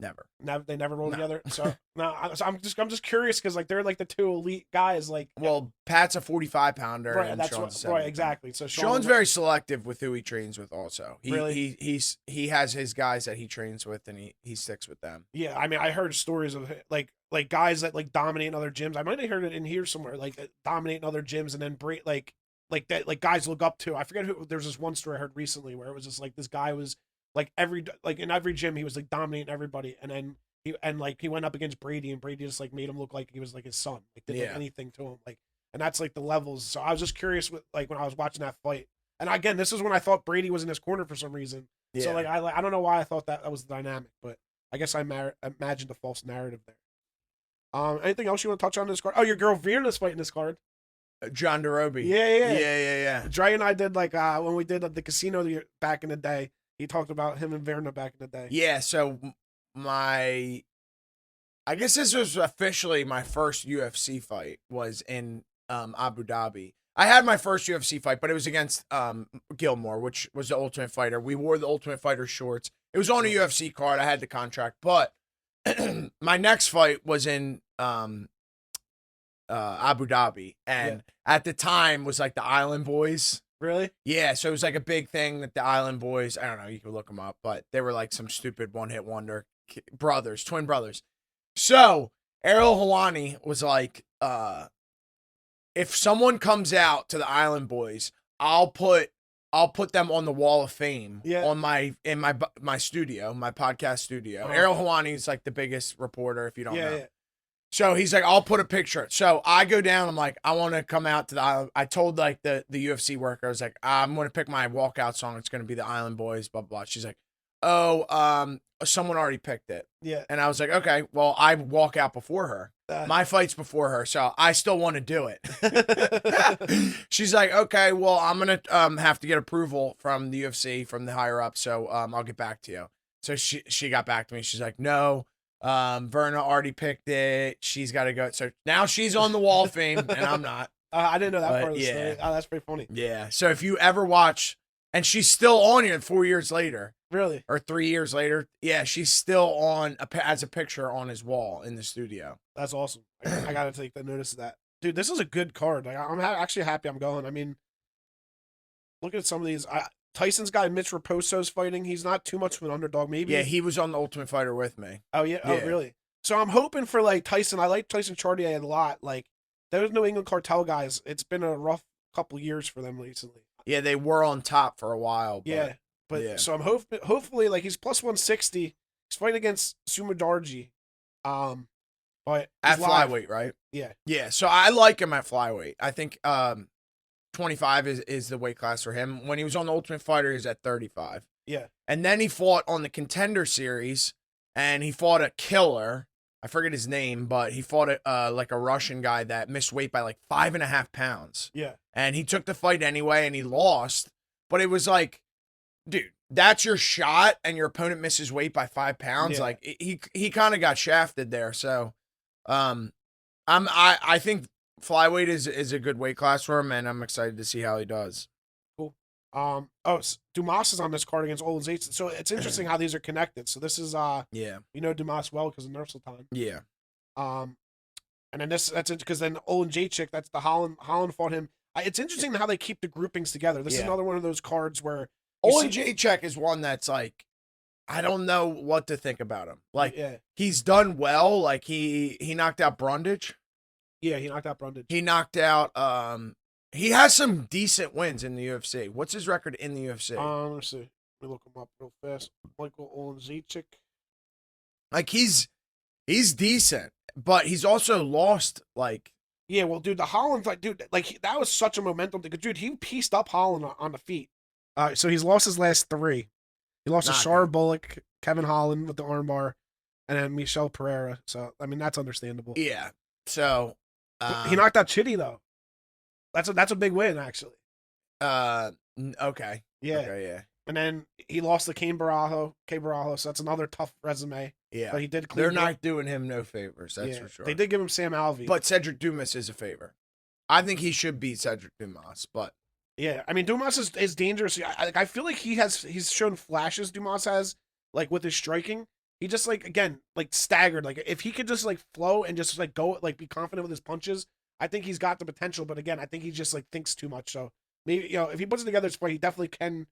Never. They never roll together. So I'm just curious because like they're like the 2 elite guys. Like, well, Pat's a 45-pounder, right? and That's Sean's right, exactly. So Sean's very selective with who he trains with. Also, he has his guys that he trains with, and he sticks with them. Yeah, I mean, I heard stories of like guys that like dominate in other gyms. I might have heard it in here somewhere, like dominate in other gyms, and then break like that, like guys look up to. I forget who. There's this one story I heard recently where it was just like this guy was. Like in every gym he was like dominating everybody, and then he went up against Brady, and Brady just like made him look like he was like his son, like didn't do anything to him, like, and that's like the levels. So I was just curious with like when I was watching that fight, and again this is when I thought Brady was in his corner for some reason. Yeah. So like I don't know why I thought that was the dynamic, but I guess I imagined a false narrative there. Anything else you want to touch on this card? Oh, your girl Vierna's fighting this card. John Dorobi. Yeah. Dre and I did like when we did the casino back in the day. He talked about him and Verna back in the day. Yeah, so I guess this was officially my first UFC fight was in Abu Dhabi. I had my first UFC fight, but it was against Gilmore, which was the Ultimate Fighter. We wore the Ultimate Fighter shorts. It was on a UFC card. I had the contract, but my next fight was in Abu Dhabi, and at the time was like the Island Boys. Really? Yeah, so it was like a big thing that the Island Boys, I don't know, you can look them up, but they were like some stupid one-hit wonder twin brothers. So Ariel Helwani was like, if someone comes out to the Island Boys, I'll put them on the Wall of Fame on my studio, my podcast studio. Ariel Helwani is like the biggest reporter, if you don't know. Yeah. So he's like, I'll put a picture. So I go down. I'm like, I want to come out to the island. I told like the UFC worker, I was like, I'm going to pick my walkout song. It's going to be the Island Boys, blah, blah, blah. She's like, oh, someone already picked it. Yeah. And I was like, okay, well, I walk out before her. My fight's before her, so I still want to do it. She's like, okay, well, I'm going to have to get approval from the UFC, from the higher up. So I'll get back to you. So she got back to me. She's like, no. Verna already picked it. She's got to go. So now she's on the Wall of Fame, and I'm not. I didn't know that part of the story. Oh, that's pretty funny. Yeah. So if you ever watch, and she's still on here 4 years later. Really? Or 3 years later. Yeah, she's still on as a picture on his wall in the studio. That's awesome. I got to take the notice of that. Dude, this is a good card. Like I'm actually happy I'm going. I mean, look at some of these. Tyson's guy Mitch Raposo's fighting. He's not too much of an underdog. Maybe. Yeah, he was on the Ultimate Fighter with me. Oh yeah. Oh really? So I'm hoping for like Tyson. I like Tyson Chartier a lot. Like those New England cartel guys. It's been a rough couple years for them recently. Yeah, they were on top for a while. But so I'm hopefully like he's plus 160. He's fighting against Sumadarji. But at flyweight, right? Yeah. Yeah. So I like him at flyweight. I think 25 is the weight class for him. When he was on the Ultimate Fighter, he's at 35. Yeah. And then he fought on the Contender Series, and he fought a killer. I forget his name, but he fought like a Russian guy that missed weight by like 5.5 pounds. Yeah. And he took the fight anyway, and he lost. But it was like, dude, that's your shot, and your opponent misses weight by 5 pounds. Yeah. Like he kind of got shafted there. So, I think flyweight is a good weight class for him, and I'm excited to see how he does. Cool. Dumas is on this card against Olin Zaitsev. So it's interesting how these are connected. So this is Dumas well because of Nursultan. Yeah. And then that's it because then Olin Jacek, that's the Holland fought him. It's interesting how they keep the groupings together. This is another one of those cards where Olin Jacek is one that's like, I don't know what to think about him. Like he's done well. Like he knocked out Brundage. Yeah, he knocked out Brundage. He knocked out he has some decent wins in the UFC. What's his record in the UFC? Let's see. Let me look him up real fast. Michael Olin Jacek. Like he's decent, but he's also lost like. Yeah, well, dude, the Holland fight, dude, like that was such a momentum thing. Dude, he pieced up Holland on the feet. So he's lost his last 3. He lost to Shar Bullock, Kevin Holland with the armbar, and then Michel Pereira. So I mean that's understandable. Yeah. So he knocked out Chitty though. That's a big win actually. Okay. Yeah. Okay, yeah. And then he lost to Cain Barajo, so that's another tough resume. Yeah. But he did clean. They're not doing him no favors, that's for sure. They did give him Sam Alvey. But Cedric Dumas is a favor. I think he should beat Cedric Dumas, but yeah, I mean Dumas is dangerous. I feel like he's shown flashes Dumas has like with his striking. He just like again like staggered. Like if he could just like flow and just like go like be confident with his punches, I think he's got the potential. But again, I think he just like thinks too much. So maybe if he puts it together, it's fine. He definitely can.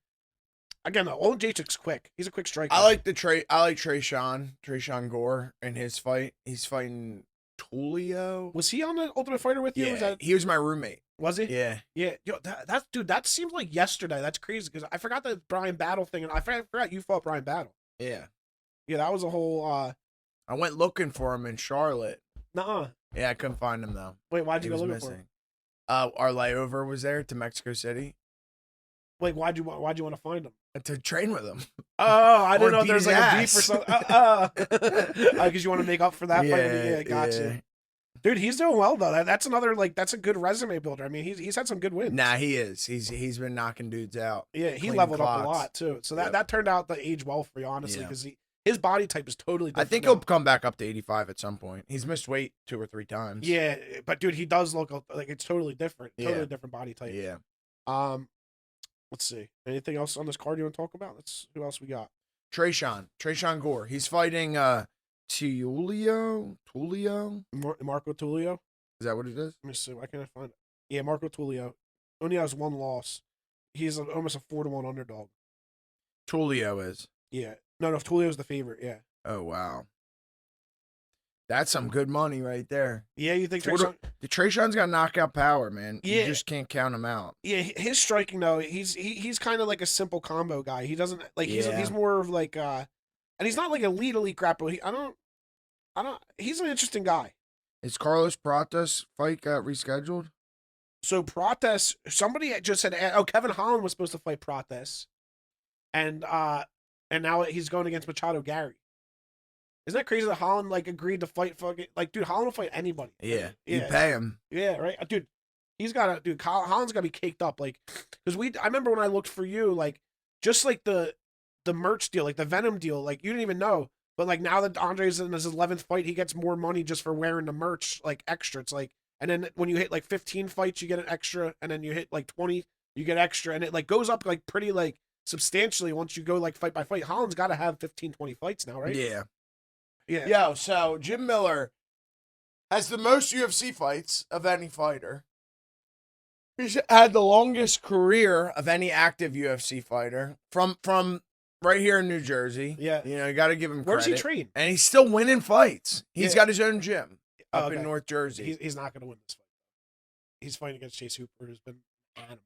Again, Olin Jacek's quick. He's a quick striker. I like Trayshawn Gore in his fight. He's fighting Tulio. Was he on the Ultimate Fighter with you? Yeah, he was my roommate. Was he? Yeah. Yeah. Yo, that seems like yesterday. That's crazy because I forgot the Brian Battle thing, and I forgot you fought Brian Battle. Yeah. Yeah, that was a whole. I went looking for him in Charlotte. Nuh-uh. Yeah, I couldn't find him though. Wait, why'd you go looking for him? Our layover was there to Mexico City. Like, why'd you want to find him? To train with him. Oh, I didn't know there's like a beef or something. Because you want to make up for that fight. Yeah, gotcha. Yeah. Dude, he's doing well though. That's another that's a good resume builder. I mean, he's had some good wins. Nah, he is. He's been knocking dudes out. Yeah, he leveled up a lot too. So that turned out to age well for you, honestly, because his body type is totally different. I think he'll come back up to 85 at some point. He's missed weight 2 or 3 times. Yeah, but dude, he does look like it's totally different. Totally different body type. Yeah. Let's see. Anything else on this card you want to talk about? Who else we got? Trayshawn Gore. He's fighting Tulio. Marco Tulio. Is that what it is? Let me see. Why can't I find it? Yeah, Marco Tulio. Only has 1 loss. He's almost a 4-1 underdog. Tulio is. Yeah. No, Tulio's the favorite. Yeah. Oh wow. That's some good money right there. Yeah, you think Trayshawn's got knockout power, man. Yeah. You just can't count him out. Yeah, his striking though, he's kind of like a simple combo guy. He doesn't like he's more of like and he's not like elite grappler. I don't he's an interesting guy. Is Carlos Pratas fight got rescheduled? So Pratas, somebody just said Kevin Holland was supposed to fight Pratas. And now he's going against Machado Gary. Isn't that crazy that Holland like agreed to fight fucking like dude, Holland will fight anybody. Yeah. You pay him. Yeah, right. Dude, Holland's gotta be caked up, like because I remember when I looked for you, like just like the merch deal, like the Venom deal, like you didn't even know. But like now that Andre's in his 11th fight, he gets more money just for wearing the merch, like extra. It's like, and then when you hit like 15 fights, you get an extra, and then you hit like 20, you get extra, and it like goes up like pretty like substantially once you go like fight by fight. Holland's got to have 15, 20 fights now, right? Yeah. Yeah. Yo, so Jim Miller has the most UFC fights of any fighter. He's had the longest career of any active UFC fighter from right here in New Jersey. Yeah. You know, you got to give him credit. Where's he train? And he's still winning fights. He's Yeah. got his own gym up Okay. in North Jersey. He's not going to win this fight. He's fighting against Chase Hooper, who's been animal.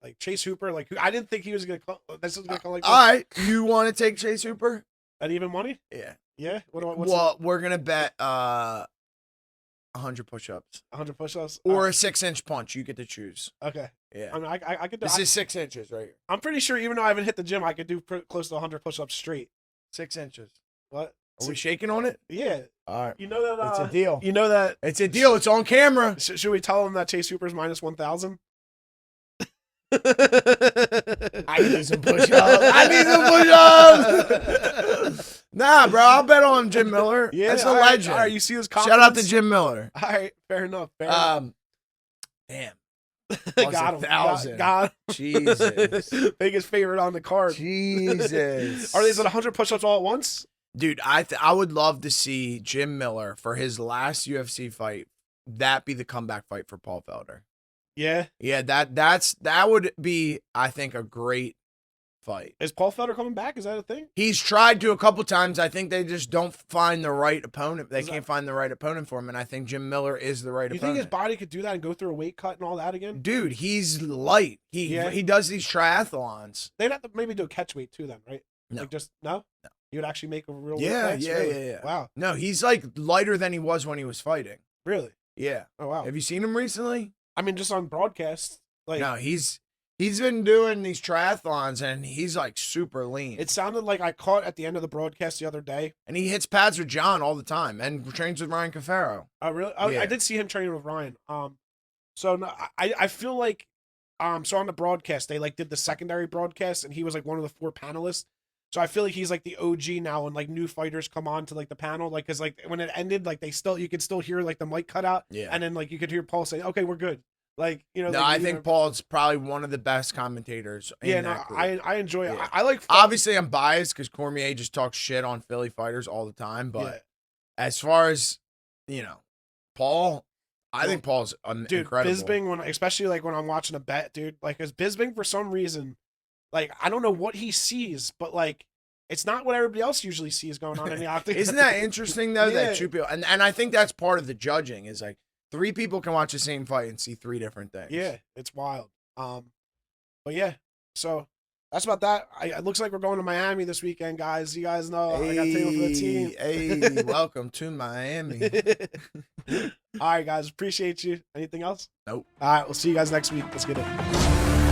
Like Chase Hooper, like I didn't think he was going to come. This is going to come like this. All right. You want to take Chase Hooper? At even money? Yeah. Yeah. Well, we're going to bet 100 push-ups. 100 push-ups? Or a 6-inch punch. You get to choose. Okay. Yeah. I mean, I could do. This is 6 inches right here. I'm pretty sure, even though I haven't hit the gym, I could do close to 100 push-ups straight. 6 inches. What? Are we shaking on it? Yeah. All right. You know that. It's a deal. You know that. It's a deal. It's on camera. Should we tell him that Chase Hooper's minus 1,000? I need some push-ups. Nah, bro. I'll bet on Jim Miller. Yeah, That's a all right, legend. all right, you see his Shout confidence? out to Jim Miller. All right, fair enough. Fair enough. Damn. Got him. 1,000. Got him. Jesus. Biggest favorite on the card. Jesus. Are these at 100 push-ups all at once? Dude, I would love to see Jim Miller for his last UFC fight. That be the comeback fight for Paul Felder. Yeah. Yeah, that would be, I think, a great fight. Is Paul Felder coming back? Is that a thing? He's tried to a couple times. I think they just don't find the right opponent. They can't find the right opponent for him, and I think Jim Miller is the right You opponent. think his body could do that and go through a weight cut and all that again? Dude, he's light. He does these triathlons. They'd have to maybe do a catch weight too then, right? No. Like just no? No. You would actually make a real Yeah, weight class? yeah, Really? yeah. Wow. No, he's like lighter than he was when he was fighting. Really? Yeah. Oh wow. Have you seen him recently? I mean, just on broadcast. Like, No, he's been doing these triathlons and he's like super lean. it sounded like I caught at the end of the broadcast the other day. And he hits pads with John all the time and trains with Ryan Cafaro. Oh really? Oh, Yeah. I did see him training with Ryan. So no, I feel like so on the broadcast they like did the secondary broadcast and he was like one of the 4 panelists. So I feel like he's like the OG now, and like new fighters come on to like the panel, like because like when it ended, like you could still hear like the mic cut out, Yeah. and then like you could hear Paul say, "Okay, we're good." Like No, like, I think Paul's probably one of the best commentators. Yeah, in no, that group. I enjoy it. Yeah. I like Obviously, I'm biased because Cormier just talks shit on Philly fighters all the time. But Yeah. as far as Paul, I think Paul's Dude, incredible. Bisping, especially like when I'm watching a bet, dude, like because Bisping for some reason, like I don't know what he sees, but like it's not what everybody else usually sees going on in the octagon. Isn't that interesting though? Yeah. That two people, and I think that's part of the judging is like 3 people can watch the same fight and see 3 different things. Yeah, it's wild. But yeah, so that's about that. It looks like we're going to Miami this weekend, guys. You guys know I got taken for the team. Hey, welcome to Miami. All right, guys, appreciate you. Anything else? Nope. All right, we'll see you guys next week. Let's get it.